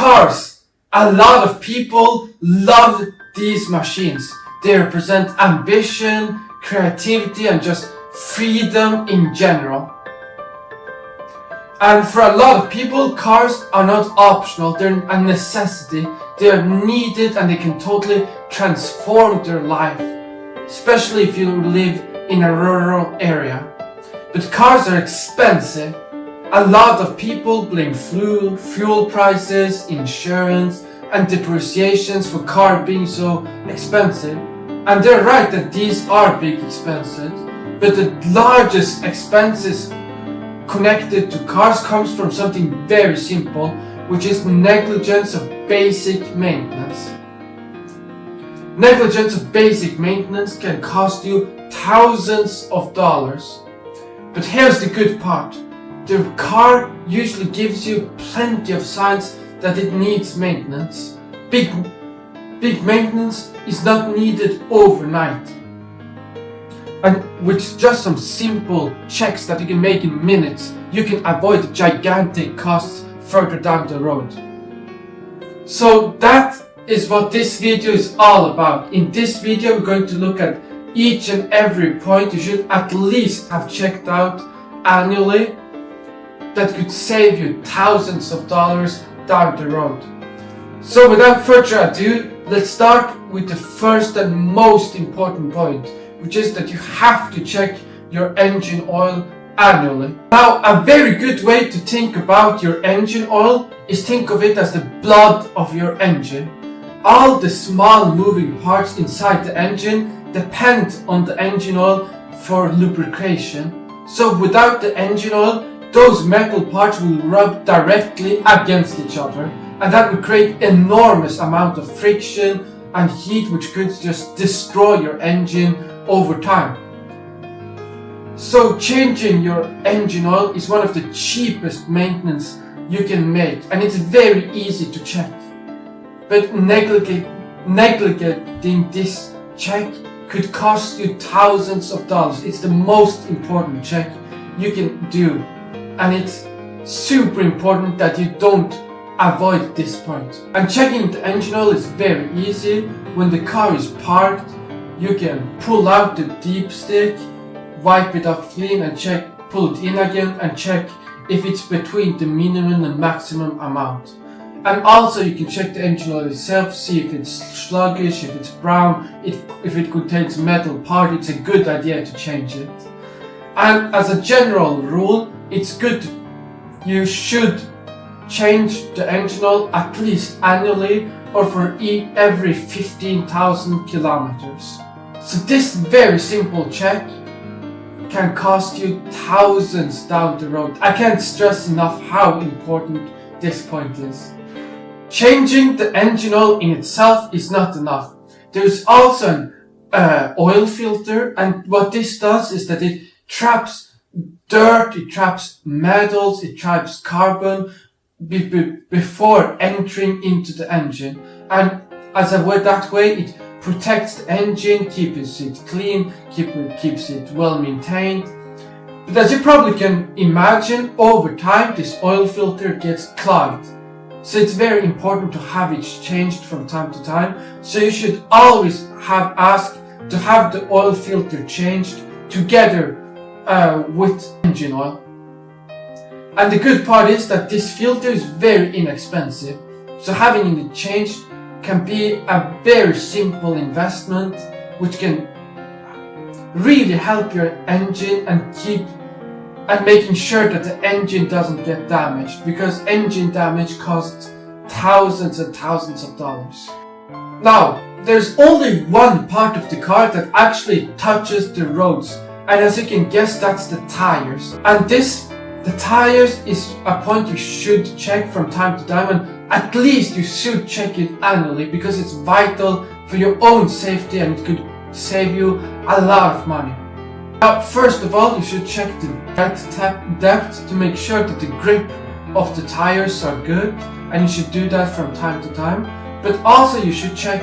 Cars. A lot of people love these machines. They represent ambition, creativity, and just freedom in general. And for a lot of people, cars are not optional, they're a necessity. They are needed and they can totally transform their life, especially if you live in a rural area. But cars are expensive. A lot of people blame fuel prices, insurance, and depreciations for car being so expensive. And they're right that these are big expenses, but the largest expenses connected to cars comes from something very simple, which is negligence of basic maintenance. Negligence of basic maintenance can cost you thousands of dollars. But here's the good part. The car usually gives you plenty of signs that it needs maintenance. Big maintenance is not needed overnight. And with just some simple checks that you can make in minutes, you can avoid gigantic costs further down the road. So that is what this video is all about. In this video we're going to look at each and every point you should at least have checked out annually that could save you thousands of dollars down the road. So without further ado, let's start with the first and most important point, which is that you have to check your engine oil annually. Now, a very good way to think about your engine oil is think of it as the blood of your engine. All the small moving parts inside the engine depend on the engine oil for lubrication. So without the engine oil, those metal parts will rub directly against each other, and that will create enormous amount of friction and heat, which could just destroy your engine over time. So changing your engine oil is one of the cheapest maintenance you can make, and it's very easy to check. But neglecting this check could cost you thousands of dollars. It's the most important check you can do, and it's super important that you don't avoid this point. And checking the engine oil is very easy. When the car is parked, you can pull out the dipstick, wipe it off clean and pull it in again and check if it's between the minimum and maximum amount. And also you can check the engine oil itself, see if it's sluggish, if it's brown, if it contains metal part. It's a good idea to change it. And as a general rule, it's good, you should change the engine oil at least annually or for every 15,000 kilometers. So this very simple check can cost you thousands down the road. I can't stress enough how important this point is. Changing the engine oil in itself is not enough. There's also an oil filter, and what this does is that it traps dirt, it traps metals, it traps carbon before entering into the engine. And as a way, that way it protects the engine, keeps it clean, keeps it well maintained. But as you probably can imagine, over time this oil filter gets clogged. So it's very important to have it changed from time to time. So you should always ask to have the oil filter changed together with engine oil. And the good part is that this filter is very inexpensive. So having it changed can be a very simple investment, which can really help your engine and making sure that the engine doesn't get damaged, because engine damage costs thousands and thousands of dollars. Now, there's only one part of the car that actually touches the roads, and as you can guess, that's the tires. And the tires is a point you should check from time to time, and at least you should check it annually, because it's vital for your own safety and it could save you a lot of money. Now, first of all, you should check the depth to make sure that the grip of the tires are good, and you should do that from time to time. But also you should check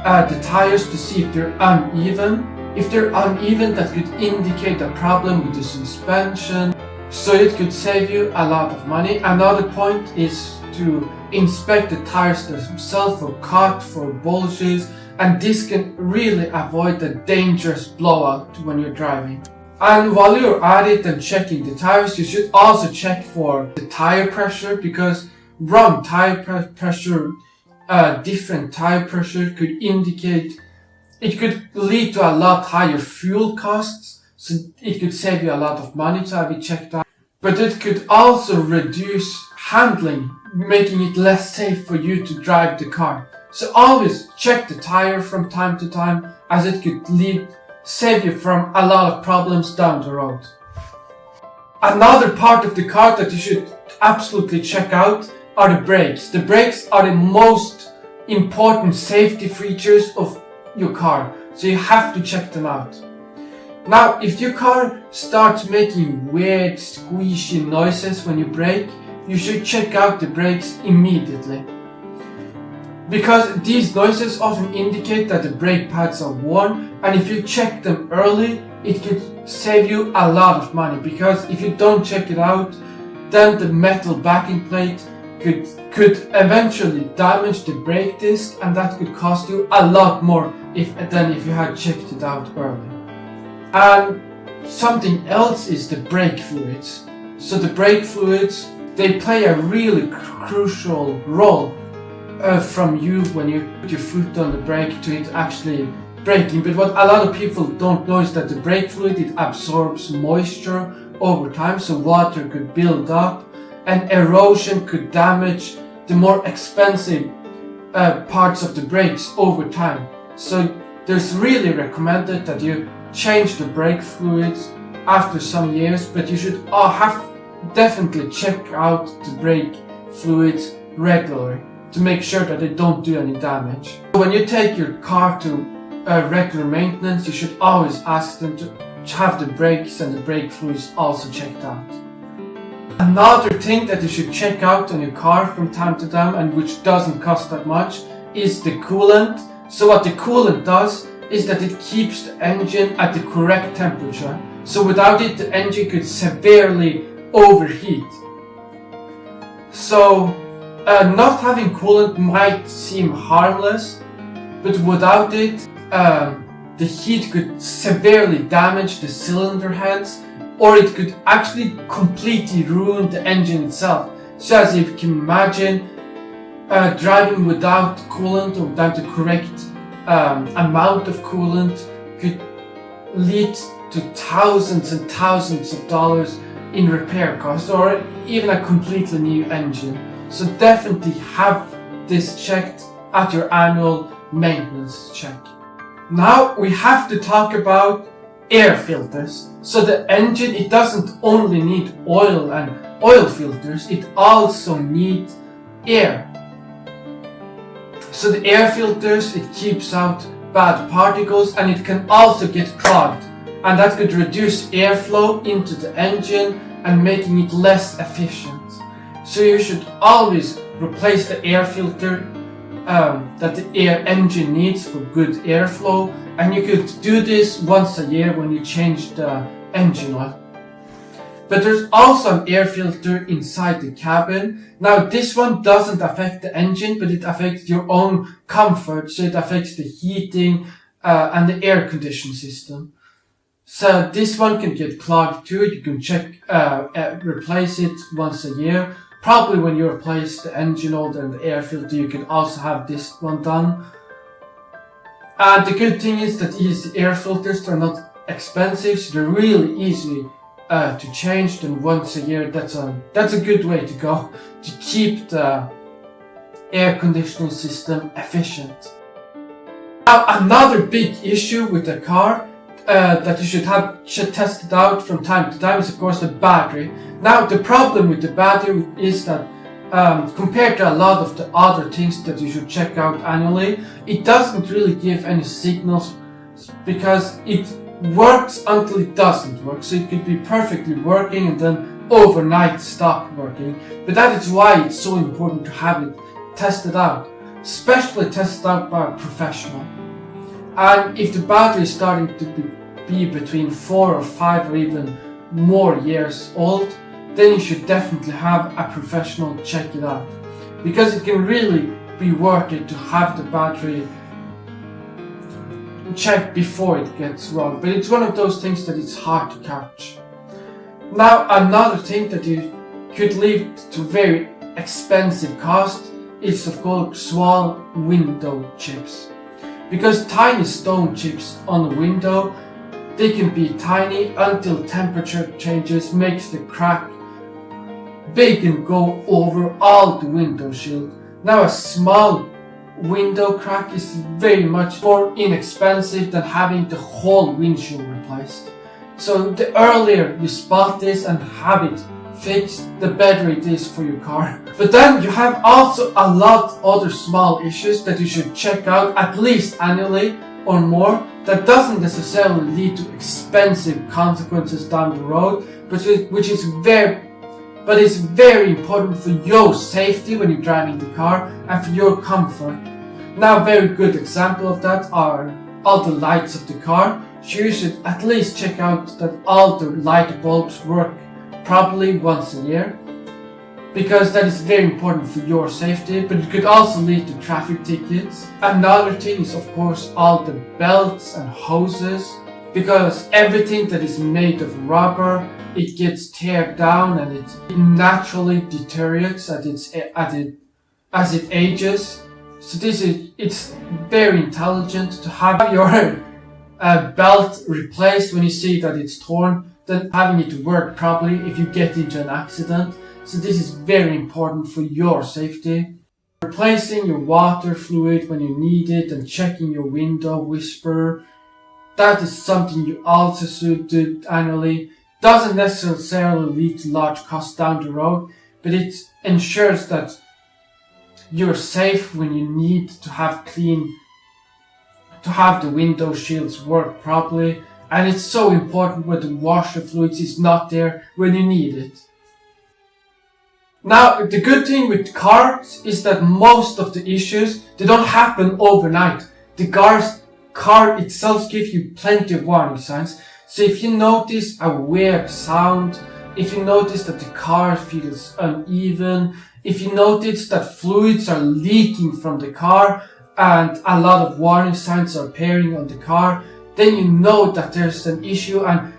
the tires to see if they're uneven. If they're uneven, that could indicate a problem with the suspension, so it could save you a lot of money. Another point is to to inspect the tires themselves for cut, for bulges, and this can really avoid a dangerous blowout when you're driving. And while you're at it and checking the tires, you should also check for the tire pressure, because wrong tire pressure, different tire pressure could indicate, it could lead to a lot higher fuel costs, so it could save you a lot of money to have it checked out. But it could also reduce handling, making it less safe for you to drive the car. So always check the tire from time to time, as it could save you from a lot of problems down the road. Another part of the car that you should absolutely check out are the brakes. The brakes are the most important safety features of your car, so you have to check them out. Now, if your car starts making weird squishy noises when you brake, you should check out the brakes immediately, because these noises often indicate that the brake pads are worn, and if you check them early, it could save you a lot of money, because if you don't check it out, then the metal backing plate could eventually damage the brake disc, and that could cost you a lot more than if you had checked it out early. And something else is the brake fluids. So the brake fluids, they play a really crucial role from you when you put your foot on the brake to it actually braking. But what a lot of people don't know is that the brake fluid, it absorbs moisture over time, so water could build up and erosion could damage the more expensive parts of the brakes over time. So there's really recommended that you change the brake fluids after some years, but you should definitely check out the brake fluids regularly to make sure that they don't do any damage. When you take your car to regular maintenance, you should always ask them to have the brakes and the brake fluids also checked out. Another thing that you should check out on your car from time to time, and which doesn't cost that much, is the coolant. So what the coolant does is that it keeps the engine at the correct temperature. So without it, the engine could severely overheat. So not having coolant might seem harmless, but without it, the heat could severely damage the cylinder heads, or it could actually completely ruin the engine itself. So as you can imagine, driving without coolant or without the correct amount of coolant could lead to thousands and thousands of dollars in repair costs, or even a completely new engine. So definitely have this checked at your annual maintenance check. Now we have to talk about air filters. So the engine, it doesn't only need oil and oil filters, it also needs air. So the air filters, it keeps out bad particles, and it can also get clogged, and that could reduce airflow into the engine and making it less efficient. So you should always replace the air filter that the engine needs for good airflow, and you could do this once a year when you change the engine oil. But there's also an air filter inside the cabin. Now this one doesn't affect the engine, but it affects your own comfort, so it affects the heating and the air conditioning system. So this one can get clogged too. You can replace it once a year. Probably when you replace the engine oil and the air filter, you can also have this one done. And the good thing is that these air filters are not expensive, so they're really easy to change them once a year. That's a good way to go to keep the air conditioning system efficient. Now another big issue with the car that you should test it out from time to time is of course the battery. Now the problem with the battery is that compared to a lot of the other things that you should check out annually, it doesn't really give any signals, because it works until it doesn't work. So it could be perfectly working and then overnight stop working. But that is why it's so important to have it tested out, especially tested out by a professional. And if the battery is starting to be between 4 or 5 or even more years old, then you should definitely have a professional check it out. because it can really be worth it to have the battery checked before it gets wrong. But it's one of those things that it's hard to catch. Now, another thing that you could lead to very expensive cost is of course small window chips. Because tiny stone chips on the window, they can be tiny until temperature changes makes the crack big and go over all the window shield. Now a small window crack is very much more inexpensive than having the whole windshield replaced. So the earlier you spot this and have it fixed, the better it is for your car. But then you have also a lot of other small issues that you should check out at least annually or more. That doesn't necessarily lead to expensive consequences down the road, but it's very important for your safety when you're driving the car and for your comfort. Now, a very good example of that are all the lights of the car. So you should at least check out that all the light bulbs work properly once a year, because that is very important for your safety, but it could also lead to traffic tickets. Another thing is of course all the belts and hoses, because everything that is made of rubber, it gets teared down and it naturally deteriorates as it ages. So it's very intelligent to have your belt replaced when you see that it's torn, than having it work properly if you get into an accident. So this is very important for your safety. Replacing your water fluid when you need it and checking your window whisper, that is something you also should do annually. Doesn't necessarily lead to large costs down the road, but it ensures that you're safe when you need to have the window shields work properly. And it's so important when the washer fluids is not there when you need it. Now, the good thing with cars is that most of the issues, they don't happen overnight. The car itself gives you plenty of warning signs. So if you notice a weird sound, if you notice that the car feels uneven, if you notice that fluids are leaking from the car and a lot of warning signs are appearing on the car, then you know that there's an issue. And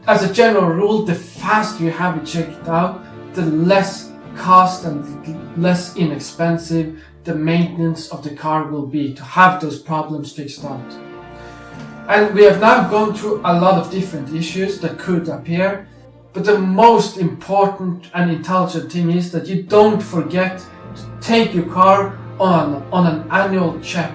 as a general rule, the faster you have it checked out, the less cost and less inexpensive the maintenance of the car will be to have those problems fixed out. And we have now gone through a lot of different issues that could appear, but the most important and intelligent thing is that you don't forget to take your car on an annual check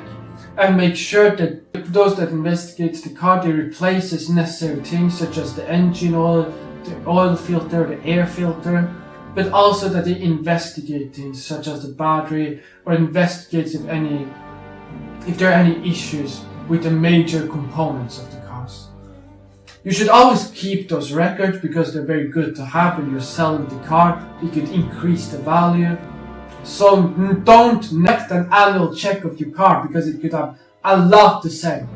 and make sure that those that investigate the car, they replace necessary things such as the engine oil, the oil filter, the air filter, but also that they investigate things such as the battery, or investigate if there are any issues with the major components of the cars. You should always keep those records because they're very good to have when you're selling the car. You could increase the value. So don't neglect an annual check of your car because it could have a lot to say.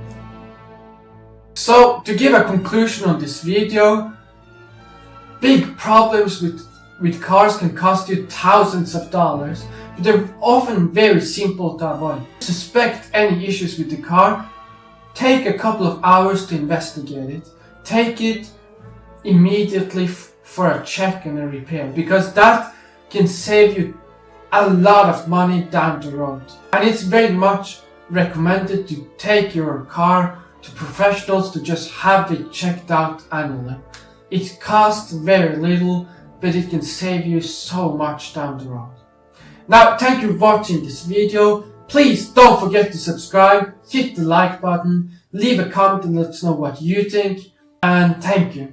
So to give a conclusion on this video, big problems with cars can cost you thousands of dollars, but they're often very simple to avoid. If you suspect any issues with the car, take a couple of hours to investigate it. Take it immediately for a check and a repair, because that can save you a lot of money down the road. And it's very much recommended to take your car to professionals to just have it checked out annually. It costs very little, but it can save you so much down the road. Now, thank you for watching this video. Please don't forget to subscribe, hit the like button, leave a comment and let us know what you think, and thank you.